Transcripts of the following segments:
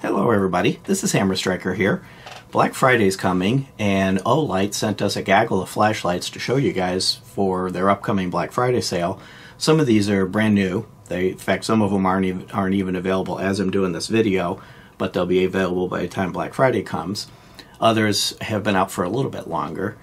Hello everybody, this is Hammer Striker here. Black Friday's coming and Olight sent us a gaggle of flashlights to show you guys for their upcoming Black Friday sale. Some of these are brand new. In fact, some of them aren't even available as I'm doing this video, but they'll be available by the time Black Friday comes. Others have been out for a little bit longer.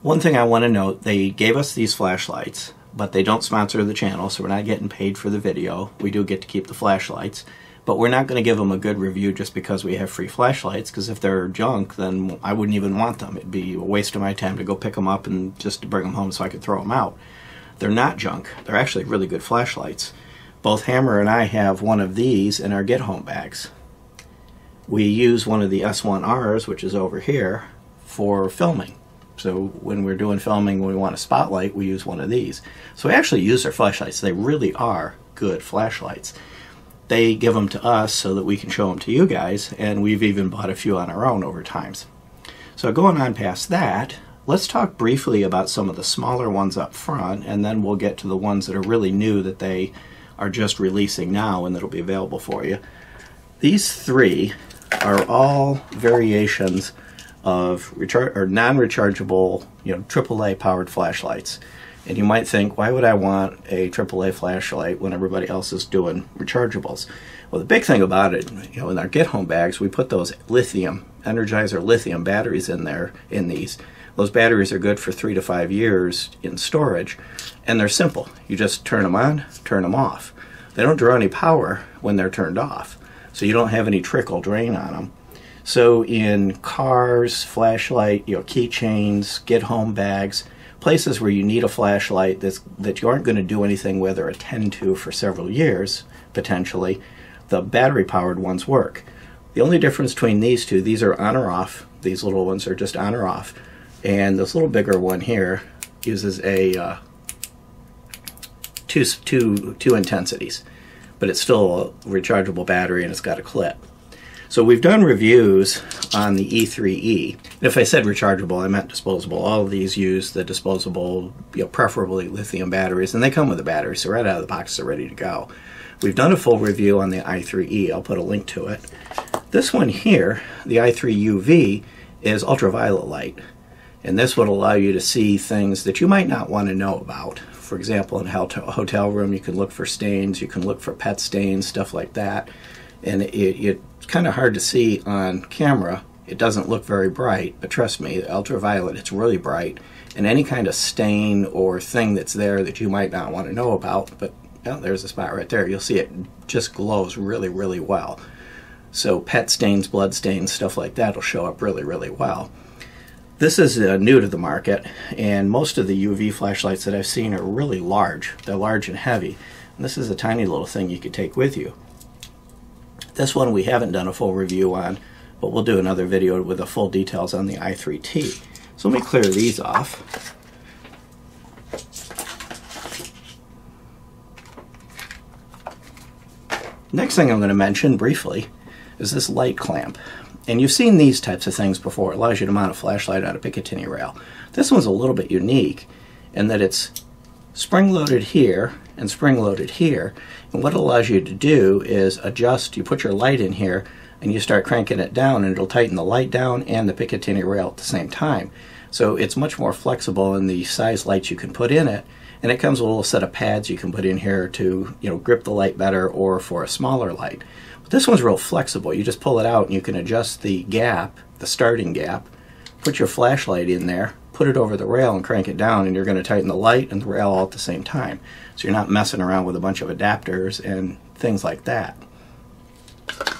One thing I want to note, they gave us these flashlights, but they don't sponsor the channel, so we're not getting paid for the video. We do get to keep the flashlights. But we're not going to give them a good review just because we have free flashlights, because if they're junk, then I wouldn't even want them. It'd be a waste of my time to go pick them up and just to bring them home so I could throw them out. They're not junk. They're actually really good flashlights. Both Hammer and I have one of these in our get-home bags. We use one of the M2rs, which is over here, for filming. So when we're doing filming, when we want a spotlight, we use one of these. So we actually use their flashlights. They really are good flashlights. They give them to us so that we can show them to you guys, and we've even bought a few on our own over times. So going on past that, let's talk briefly about some of the smaller ones up front, and then we'll get to the ones that are really new that they are just releasing now and that'll be available for you. These three are all variations of non-rechargeable, AAA powered flashlights. And you might think, why would I want a AAA flashlight when everybody else is doing rechargeables? Well, the big thing about it, in our get-home bags, we put those Energizer lithium batteries in there, in these. Those batteries are good for 3 to 5 years in storage, and they're simple. You just turn them on, turn them off. They don't draw any power when they're turned off, so you don't have any trickle drain on them. So in cars, flashlight, keychains, get-home bags, places where you need a flashlight that you aren't going to do anything with or attend to for several years, potentially, the battery-powered ones work. The only difference between these two, these are on or off. These little ones are just on or off. And this little bigger one here uses a two intensities. But it's still a rechargeable battery and it's got a clip. So we've done reviews on the E3E. And if I said rechargeable, I meant disposable. All of these use the disposable, preferably lithium batteries, and they come with the batteries, so right out of the box they're ready to go. We've done a full review on the i3E. I'll put a link to it. This one here, the i3UV, is ultraviolet light, and this would allow you to see things that you might not want to know about. For example, in a hotel room, you can look for stains, you can look for pet stains, stuff like that. And it's kind of hard to see on camera. It doesn't look very bright, but trust me, ultraviolet, it's really bright. And any kind of stain or thing that's there that you might not want to know about, but there's a spot right there. You'll see it just glows really, really well. So pet stains, blood stains, stuff like that will show up really, really well. This is new to the market, and most of the UV flashlights that I've seen are really large. They're large and heavy. And this is a tiny little thing you could take with you. This one we haven't done a full review on, but we'll do another video with the full details on the i3T. So let me clear these off. Next thing I'm going to mention briefly is this light clamp. And you've seen these types of things before. It allows you to mount a flashlight on a Picatinny rail. This one's a little bit unique in that it's spring-loaded here and spring-loaded here. And what it allows you to do is adjust. You put your light in here and you start cranking it down, and it'll tighten the light down and the Picatinny rail at the same time. So it's much more flexible in the size lights you can put in it. And it comes with a little set of pads you can put in here to grip the light better, or for a smaller light. But this one's real flexible. You just pull it out and you can adjust the gap, the starting gap, put your flashlight in there, put it over the rail and crank it down, and you're going to tighten the light and the rail all at the same time. So you're not messing around with a bunch of adapters and things like that.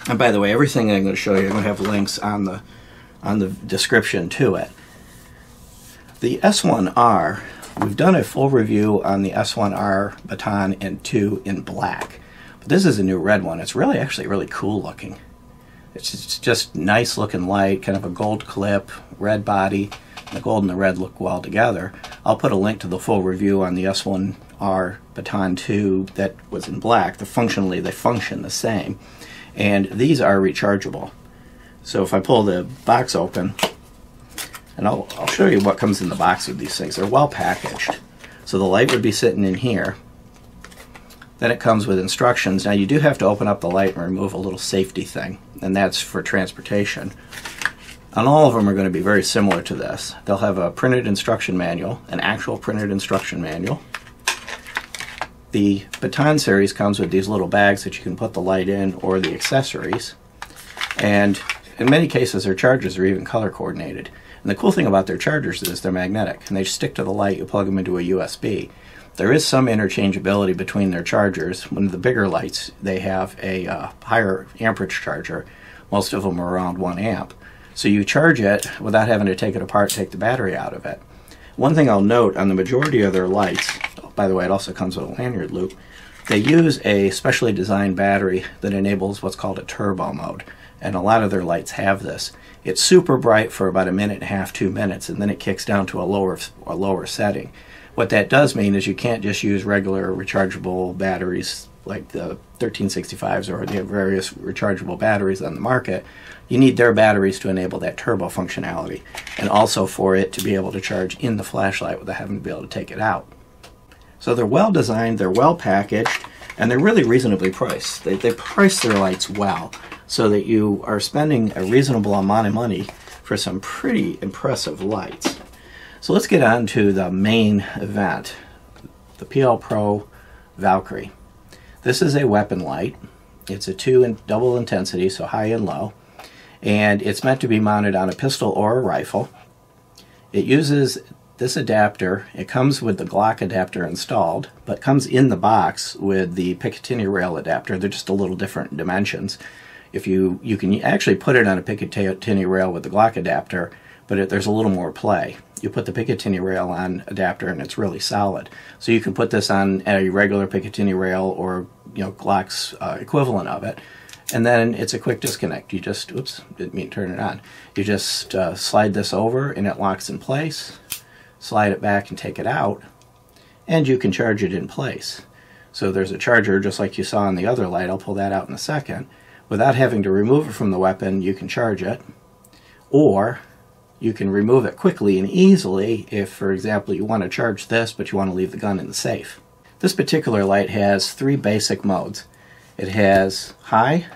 And by the way, everything I'm going to show you, I'm going to have links on the description to it. The S1R, we've done a full review on the S1R Baton and 2 in black. But this is a new red one. It's actually really cool looking. It's just nice looking light, kind of a gold clip, red body. The gold and the red look well together. I'll put a link to the full review on the S1R Baton 2 that was in black. Functionally, they function the same. And these are rechargeable. So if I pull the box open, and I'll show you what comes in the box with these things. They're well packaged. So the light would be sitting in here. Then it comes with instructions. Now you do have to open up the light and remove a little safety thing, and that's for transportation. And all of them are going to be very similar to this. They'll have a printed instruction manual, an actual printed instruction manual. The Baton series comes with these little bags that you can put the light in or the accessories. And in many cases their chargers are even color coordinated. And the cool thing about their chargers is they're magnetic, and they stick to the light. You plug them into a USB. There is some interchangeability between their chargers. One of the bigger lights, they have a higher amperage charger. Most of them are around 1 amp. So you charge it without having to take it apart, take the battery out of it. One thing I'll note on the majority of their lights, by the way, it also comes with a lanyard loop, they use a specially designed battery that enables what's called a turbo mode. And a lot of their lights have this. It's super bright for about 1.5 minutes, 2 minutes, and then it kicks down to a lower setting. What that does mean is you can't just use regular rechargeable batteries like the 1365s or the various rechargeable batteries on the market. You need their batteries to enable that turbo functionality, and also for it to be able to charge in the flashlight without having to be able to take it out. So they're well designed, they're well packaged, and they're really reasonably priced. They price their lights well so that you are spending a reasonable amount of money for some pretty impressive lights. So let's get on to the main event, the M2r Pro Valkyrie. This is a weapon light. It's a double intensity, so high and low, and it's meant to be mounted on a pistol or a rifle. It uses this adapter. It comes with the Glock adapter installed, but comes in the box with the Picatinny rail adapter. They're just a little different dimensions. If you can actually put it on a Picatinny rail with the Glock adapter, but there's a little more play. You put the Picatinny rail on adapter and it's really solid. So you can put this on a regular Picatinny rail or Glock's equivalent of it, and then it's a quick disconnect. You just, oops, didn't mean to turn it on. You just slide this over and it locks in place. Slide it back and take it out, and you can charge it in place. So there's a charger just like you saw on the other light. I'll pull that out in a second. Without having to remove it from the weapon, you can charge it, or you can remove it quickly and easily if, for example, you want to charge this but you want to leave the gun in the safe. This particular light has 3 basic modes. It has high,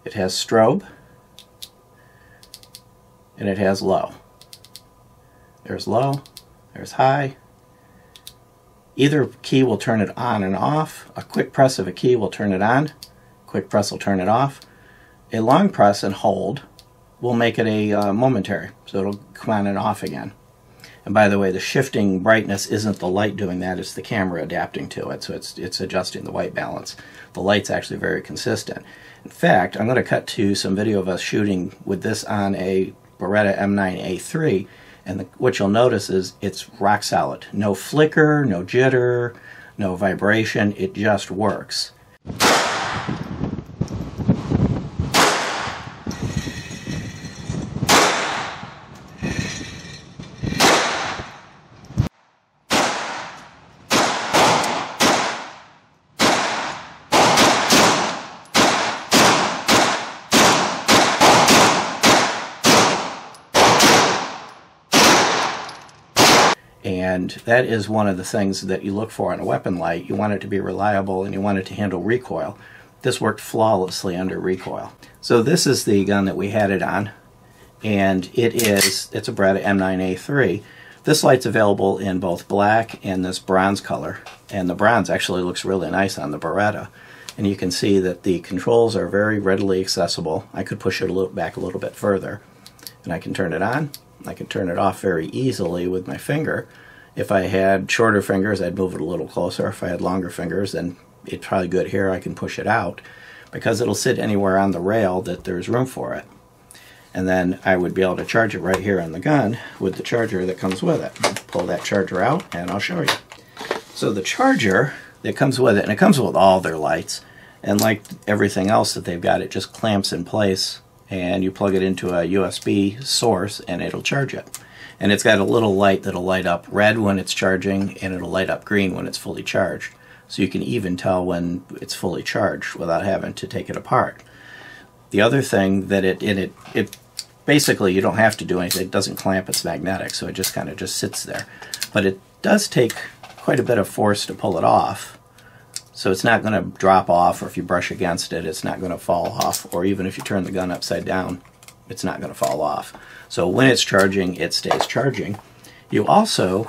it has strobe, and it has low. There's low, there's high. Either key will turn it on and off. A quick press of a key will turn it on. Quick press will turn it off. A long press and hold will make it a momentary, so it'll come on and off again. And by the way, the shifting brightness isn't the light doing that, it's the camera adapting to it, so it's adjusting the white balance. The light's actually very consistent. In fact, I'm going to cut to some video of us shooting with this on a Beretta M9 A3, and what you'll notice is it's rock solid. No flicker, no jitter, no vibration, it just works. And that is one of the things that you look for in a weapon light. You want it to be reliable and you want it to handle recoil. This worked flawlessly under recoil. So this is the gun that we had it on, and it's a Beretta M9 A3. This light's available in both black and this bronze color, and the bronze actually looks really nice on the Beretta. And you can see that the controls are very readily accessible. I could push it back a little bit further, and I can turn it on. I can turn it off very easily with my finger. If I had shorter fingers, I'd move it a little closer. If I had longer fingers, then it's probably good here. I can push it out because it'll sit anywhere on the rail that there's room for it. And then I would be able to charge it right here on the gun with the charger that comes with it. Pull that charger out and I'll show you. So the charger that comes with it, and it comes with all their lights, and like everything else that they've got, it just clamps in place and you plug it into a USB source and it'll charge it. And it's got a little light that'll light up red when it's charging, and it'll light up green when it's fully charged. So you can even tell when it's fully charged without having to take it apart. The other thing that it basically, you don't have to do anything. It doesn't clamp, it's magnetic, so it just kind of just sits there. But it does take quite a bit of force to pull it off. So it's not going to drop off, or if you brush against it, it's not going to fall off, or even if you turn the gun upside down, it's not going to fall off. So when it's charging, it stays charging. You also,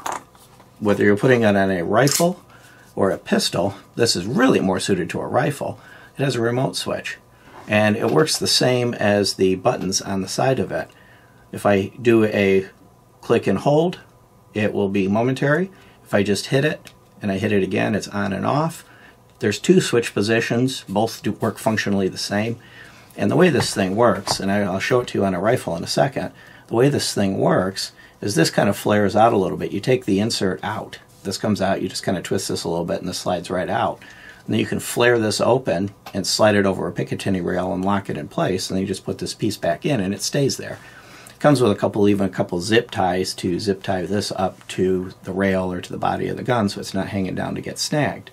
whether you're putting it on a rifle or a pistol, this is really more suited to a rifle, it has a remote switch. And it works the same as the buttons on the side of it. If I do a click and hold, it will be momentary. If I just hit it, and I hit it again, it's on and off. There's two switch positions, both do work functionally the same. And the way this thing works, and I'll show it to you on a rifle in a second, the way this thing works is this kind of flares out a little bit. You take the insert out. This comes out, you just kind of twist this a little bit, and this slides right out. And then you can flare this open and slide it over a Picatinny rail and lock it in place, and then you just put this piece back in and it stays there. It comes with even a couple zip ties to zip tie this up to the rail or to the body of the gun so it's not hanging down to get snagged.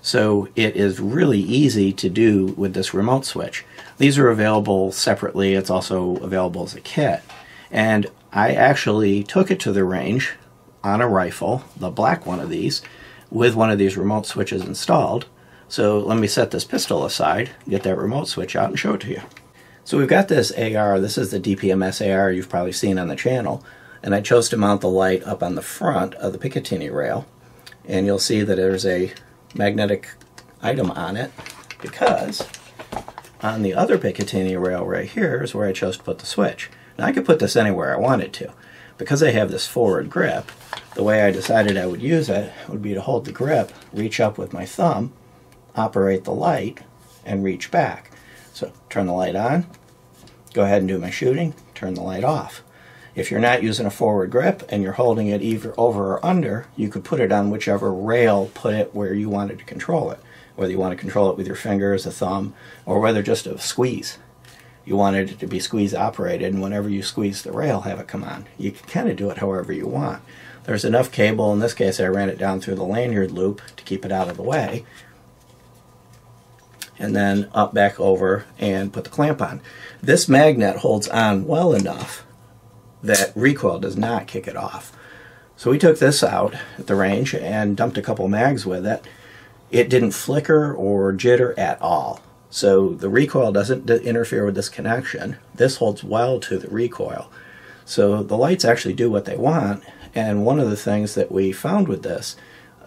So it is really easy to do with this remote switch. These are available separately. It's also available as a kit. And I actually took it to the range on a rifle, the black one of these, with one of these remote switches installed. So let me set this pistol aside, get that remote switch out, and show it to you. So we've got this AR. This is the DPMS AR you've probably seen on the channel. And I chose to mount the light up on the front of the Picatinny rail. And you'll see that there's a magnetic item on it, because on the other Picatinny rail right here is where I chose to put the switch. Now I could put this anywhere I wanted to. Because I have this forward grip, the way I decided I would use it would be to hold the grip, reach up with my thumb, operate the light, and reach back. So turn the light on, go ahead and do my shooting, turn the light off. If you're not using a forward grip and you're holding it either over or under, you could put it on whichever rail, put it where you wanted to control it. Whether you want to control it with your fingers, a thumb, or whether just a squeeze. You wanted it to be squeeze operated, and whenever you squeeze the rail, have it come on. You can kind of do it however you want. There's enough cable. In this case, I ran it down through the lanyard loop to keep it out of the way. And then up back over and put the clamp on. This magnet holds on well enough that recoil does not kick it off. So we took this out at the range and dumped a couple mags with it. It didn't flicker or jitter at all. So the recoil doesn't interfere with this connection. This holds well to the recoil. So the lights actually do what they want. And one of the things that we found with this,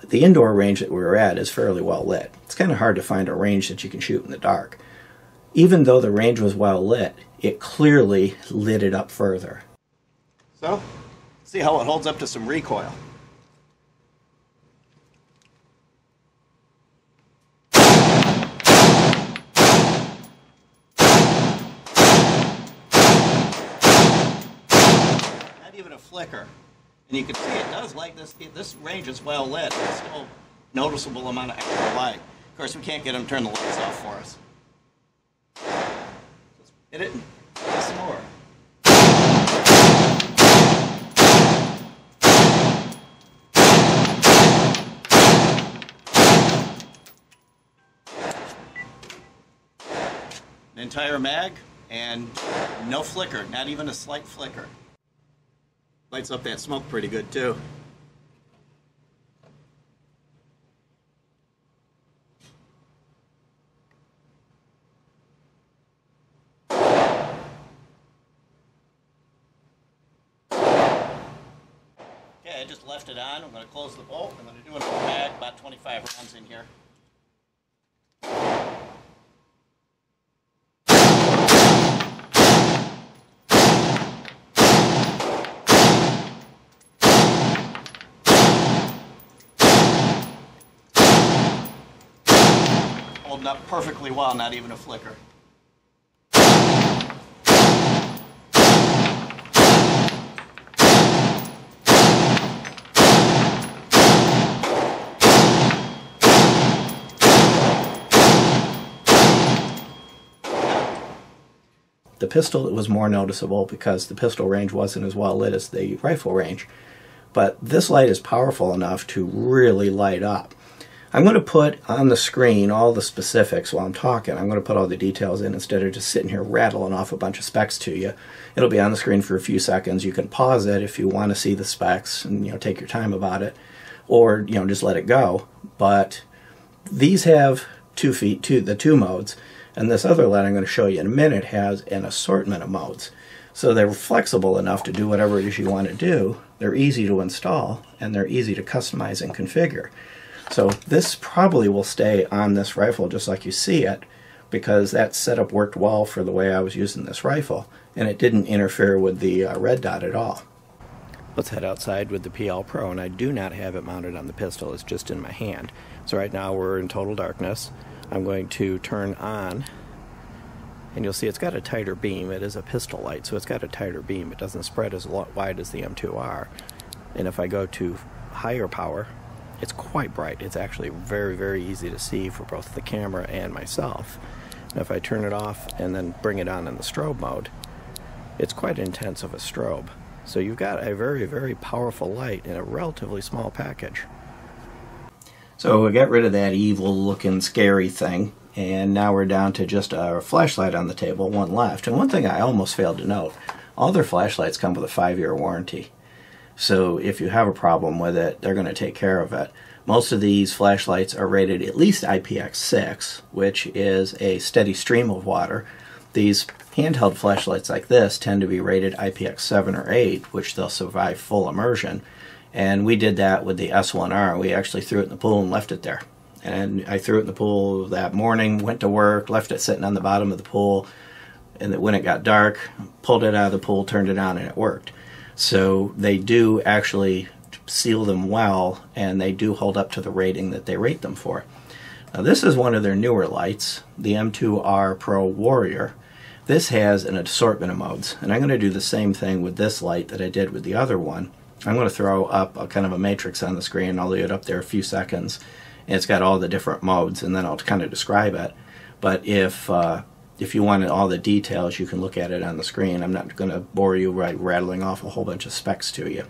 the indoor range that we were at is fairly well lit. It's kind of hard to find a range that you can shoot in the dark. Even though the range was well lit, it clearly lit it up further. So, see how it holds up to some recoil. Not even a flicker. And you can see it does like this. This range is well lit. There's still noticeable amount of extra light. Of course, we can't get them to turn the lights off for us. Let's hit it and get some more. The entire mag, and no flicker, not even a slight flicker. Lights up that smoke pretty good too. Okay, I just left it on. I'm going to close the bolt. I'm going to do another mag, about 25 rounds in here. Holding up perfectly well, not even a flicker. The pistol was more noticeable because the pistol range wasn't as well lit as the rifle range. But this light is powerful enough to really light up. I'm going to put on the screen all the specifics while I'm talking. I'm going to put all the details in instead of just sitting here rattling off a bunch of specs to you. It'll be on the screen for a few seconds. You can pause it if you want to see the specs and take your time about it. or just let it go. But these have 2 feet, the 2 modes, and this other light I'm going to show you in a minute has an assortment of modes. So they're flexible enough to do whatever it is you want to do. They're easy to install, and they're easy to customize and configure. So this probably will stay on this rifle just like you see it, because that setup worked well for the way I was using this rifle, and it didn't interfere with the red dot at all. Let's head outside with the M2r Pro, and I do not have it mounted on the pistol, it's just in my hand. So right now we're in total darkness. I'm going to turn on, and you'll see it's got a tighter beam. It is a pistol light, so it's got a tighter beam. It doesn't spread as wide as the M2r. And if I go to higher power, it's quite bright. It's actually very, very easy to see for both the camera and myself. And if I turn it off and then bring it on in the strobe mode, it's quite intense of a strobe. So you've got a very, very powerful light in a relatively small package. So we got rid of that evil looking scary thing, and now we're down to just a flashlight on the table, one left. And one thing I almost failed to note, all their flashlights come with a 5-year warranty. So if you have a problem with it, they're going to take care of it. Most of these flashlights are rated at least IPX6, which is a steady stream of water. These handheld flashlights like this tend to be rated IPX7 or 8, which they'll survive full immersion. And we did that with the S1R. We actually threw it in the pool and left it there. And I threw it in the pool that morning, went to work, left it sitting on the bottom of the pool, and when it got dark, pulled it out of the pool, turned it on, and it worked. So they do actually seal them well, and they do hold up to the rating that they rate them for. Now this is one of their newer lights, the M2r Pro Warrior. This has an assortment of modes, and I'm going to do the same thing with this light that I did with the other one. I'm going to throw up a kind of a matrix on the screen. I'll leave it up there a few seconds, and it's got all the different modes, and then I'll kind of describe it. But if you wanted all the details, you can look at it on the screen. I'm not going to bore you by rattling off a whole bunch of specs to you.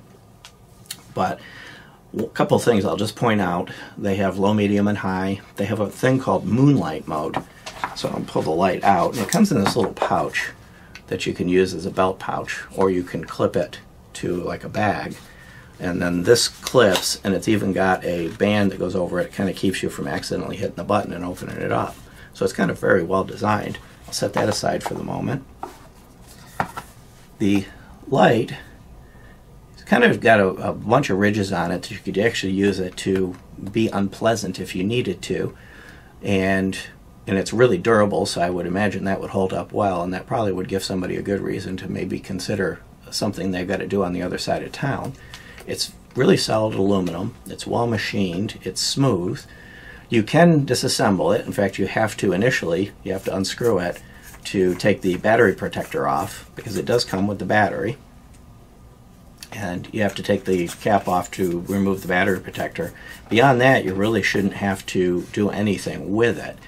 But a couple of things I'll just point out. They have low, medium, and high. They have a thing called Moonlight Mode. So I'll pull the light out, and it comes in this little pouch that you can use as a belt pouch, or you can clip it to like a bag. And then this clips, and it's even got a band that goes over it. It kind of keeps you from accidentally hitting the button and opening it up. So it's kind of very well designed. I'll set that aside for the moment. The light, it's kind of got a bunch of ridges on it. You could actually use it to be unpleasant if you needed to. And it's really durable, so I would imagine that would hold up well, and that probably would give somebody a good reason to maybe consider something they've got to do on the other side of town. It's really solid aluminum, it's well machined, it's smooth. You can disassemble it. In fact, you have to initially, you have to unscrew it to take the battery protector off, because it does come with the battery. And you have to take the cap off to remove the battery protector. Beyond that, you really shouldn't have to do anything with it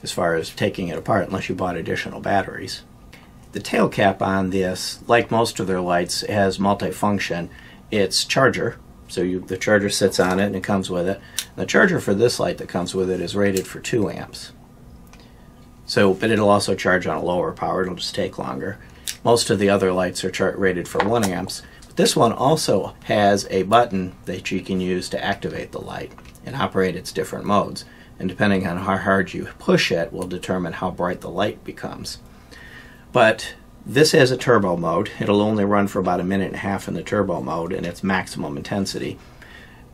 as far as taking it apart unless you bought additional batteries. The tail cap on this, like most of their lights, has multifunction. It's charger, so the charger sits on it and it comes with it. The charger for this light that comes with it is rated for 2 amps. But it'll also charge on a lower power, it'll just take longer. Most of the other lights are rated for 1 amps. But this one also has a button that you can use to activate the light and operate its different modes. And depending on how hard you push it will determine how bright the light becomes. But this has a turbo mode. It'll only run for about 1.5 minutes in the turbo mode, and it's maximum intensity.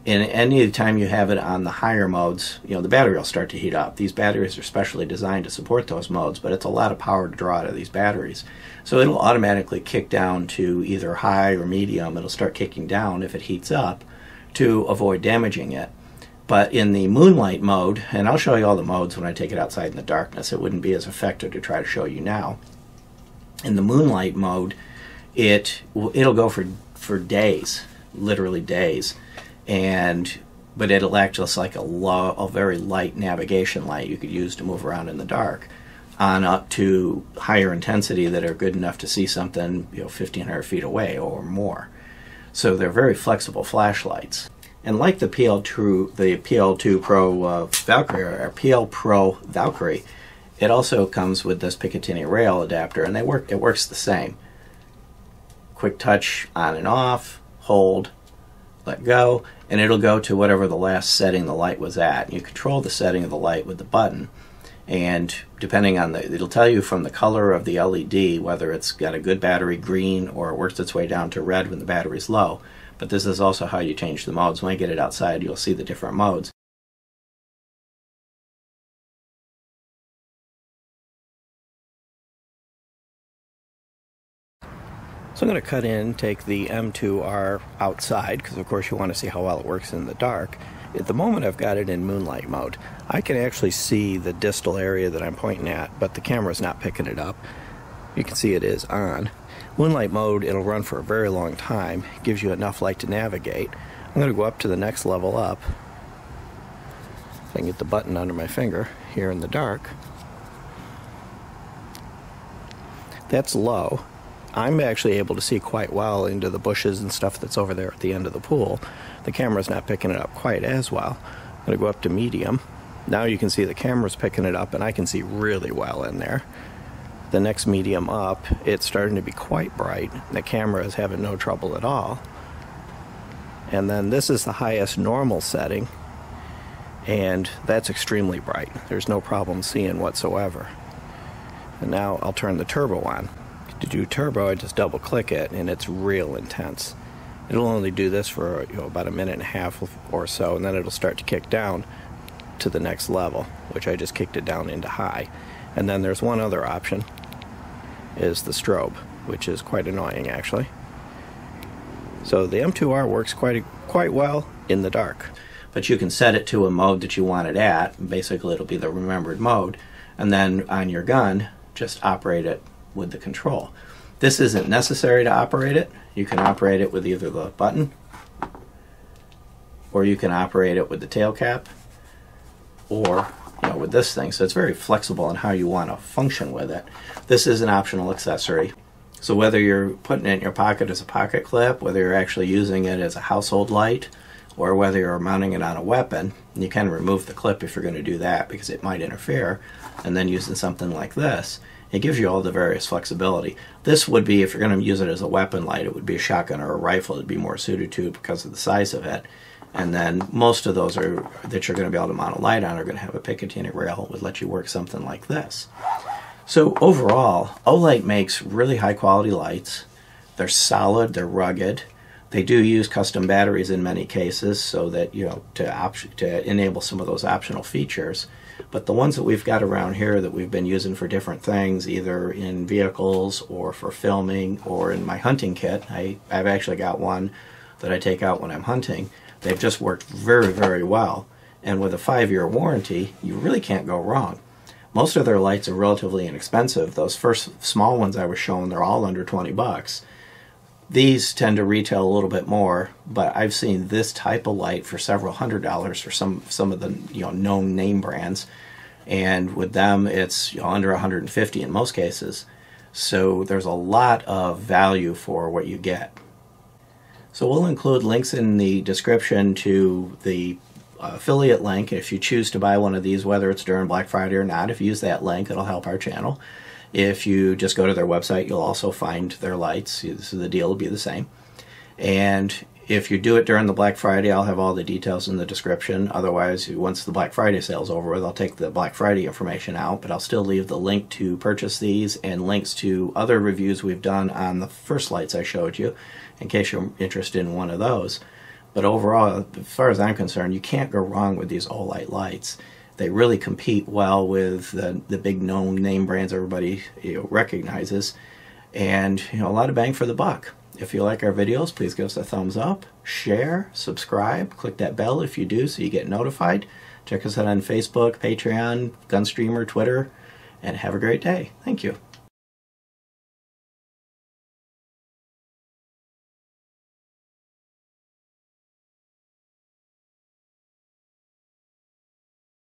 And any time you have it on the higher modes, the battery will start to heat up. These batteries are specially designed to support those modes, but it's a lot of power to draw out of these batteries. So it'll automatically kick down to either high or medium. It'll start kicking down if it heats up to avoid damaging it. But in the Moonlight mode, and I'll show you all the modes when I take it outside in the darkness, it wouldn't be as effective to try to show you now. In the Moonlight mode, it'll go for days, literally days, but it'll act just like a very light navigation light you could use to move around in the dark, on up to higher intensity that are good enough to see something 1,500 feet away or more. So they're very flexible flashlights. And like the M2 Pro Valkyrie, or PL Pro Valkyrie, it also comes with this Picatinny rail adapter, and it works the same. Quick touch on and off, hold, let go, and it'll go to whatever the last setting the light was at. You control the setting of the light with the button, and depending on it'll tell you from the color of the LED whether it's got a good battery, green, or it works its way down to red when the battery's low. But this is also how you change the modes. When I get it outside, you'll see the different modes. So I'm going to cut in, take the M2r outside, because of course you want to see how well it works in the dark. At the moment I've got it in Moonlight Mode. I can actually see the distal area that I'm pointing at, but the camera's not picking it up. You can see it is on. Moonlight Mode, it'll run for a very long time. It gives you enough light to navigate. I'm going to go up to the next level up. If I can get the button under my finger here in the dark. That's low. I'm actually able to see quite well into the bushes and stuff that's over there at the end of the pool. The camera's not picking it up quite as well. I'm going to go up to medium. Now you can see the camera's picking it up and I can see really well in there. The next medium up, it's starting to be quite bright. The camera is having no trouble at all. And then this is the highest normal setting, and that's extremely bright. There's no problem seeing whatsoever. And now I'll turn the turbo on. To do turbo, I just double click it and it's real intense. It'll only do this for about a minute and a half or so, and then it'll start to kick down to the next level, which I just kicked it down into high. And then there's one other option, is the strobe, which is quite annoying actually. So the M2r works quite well in the dark. But you can set it to a mode that you want it at. Basically it'll be the remembered mode, and then on your gun just operate it with the control. This isn't necessary to operate it. You can operate it with either the button, or you can operate it with the tail cap, or with this thing. So it's very flexible in how you want to function with it. This is an optional accessory. So whether you're putting it in your pocket as a pocket clip, whether you're actually using it as a household light, or whether you're mounting it on a weapon, you can remove the clip if you're going to do that because it might interfere, and then using something like this, it gives you all the various flexibility. This would be, if you're going to use it as a weapon light, it would be a shotgun or a rifle. It'd be more suited to because of the size of it. And then most of those that you're going to be able to mount a light on are going to have a Picatinny rail that would let you work something like this. So overall, Olight makes really high quality lights. They're solid, they're rugged. They do use custom batteries in many cases so that, to enable some of those optional features. But the ones that we've got around here that we've been using for different things, either in vehicles or for filming or in my hunting kit, I've actually got one that I take out when I'm hunting. They've just worked very, very well. And with a 5-year warranty, you really can't go wrong. Most of their lights are relatively inexpensive. Those first small ones I was showing, they're all under 20 bucks. These tend to retail a little bit more, but I've seen this type of light for several $100s for some of the known name brands, and with them it's under 150 in most cases. So there's a lot of value for what you get. So we'll include links in the description to the affiliate link if you choose to buy one of these, whether it's during Black Friday or not. If you use that link, it'll help our channel. If you just go to their website, you'll also find their lights. So the deal will be the same. And if you do it during the Black Friday, I'll have all the details in the description. Otherwise, once the Black Friday sale's over with, I'll take the Black Friday information out, but I'll still leave the link to purchase these and links to other reviews we've done on the first lights I showed you, in case you're interested in one of those. But overall, as far as I'm concerned, you can't go wrong with these Olight lights. They really compete well with the big known name brands everybody recognizes, and a lot of bang for the buck. If you like our videos, please give us a thumbs up, share, subscribe, click that bell if you do so you get notified. Check us out on Facebook, Patreon, Gunstreamer, Twitter, and have a great day. Thank you.